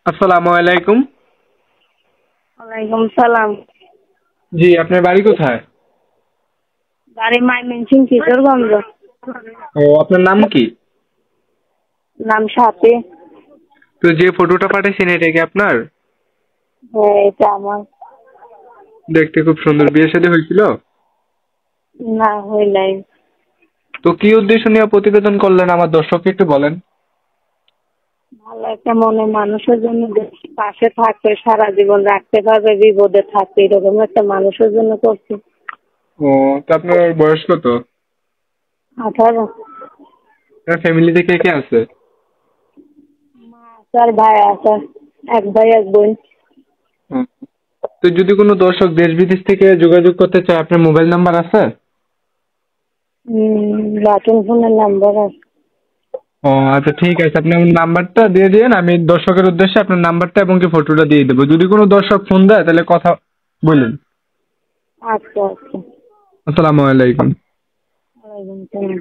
আসসালামু আলাইকুম। ওয়ালাইকুম সালাম। জি, আপনার বাড়ি কোথায়? বাড়ি ময়মনসিংহ কিশোরগঞ্জ। ও, আপনার নাম কি? নাম সাথে। তো যে ফটোটা পাঠিয়েছেন এটা কি আপনার? হ্যাঁ, এটা আমার। দেখতে খুব সুন্দর। বিয়ে শাদী হয়েছিল? না, হয় নাই। তো কি উদ্দেশ্য নিয়ে প্রতিবেদন করলেন আমার দর্শককে একটু বলেন। ভালো একটা মনে মানুষের জন্য যে পাশে থাকবে, সারা জীবন রাখতে পারবে, বিপদে থাকবে, এরকম একটা মানুষের জন্য করছি। ও, তো আপনার বয়স কত? 18। আপনার ফ্যামিলিতে কে কে আছে? মা আছে আর ভাই আছে, এক ভাই এক বোন। ও, তো যদি কোনো দর্শক দেশ বিদেশ থেকে যোগাযোগ করতে চায়, আপনার মোবাইল নাম্বার আছে? বাটন ফোনের নাম্বার আছে। ও আচ্ছা, ঠিক আছে, আপনি আমার নাম্বারটা দিয়ে দিন, আমি দর্শকের উদ্দেশ্যে আপনার নাম্বারটা এবং কি ফটোটা দিয়ে দেবো। যদি কোনো দর্শক ফোন দেয় তাহলে কথা বলুন। আচ্ছা আচ্ছা। আসসালামু আলাইকুম। ওয়ালাইকুম সালাম।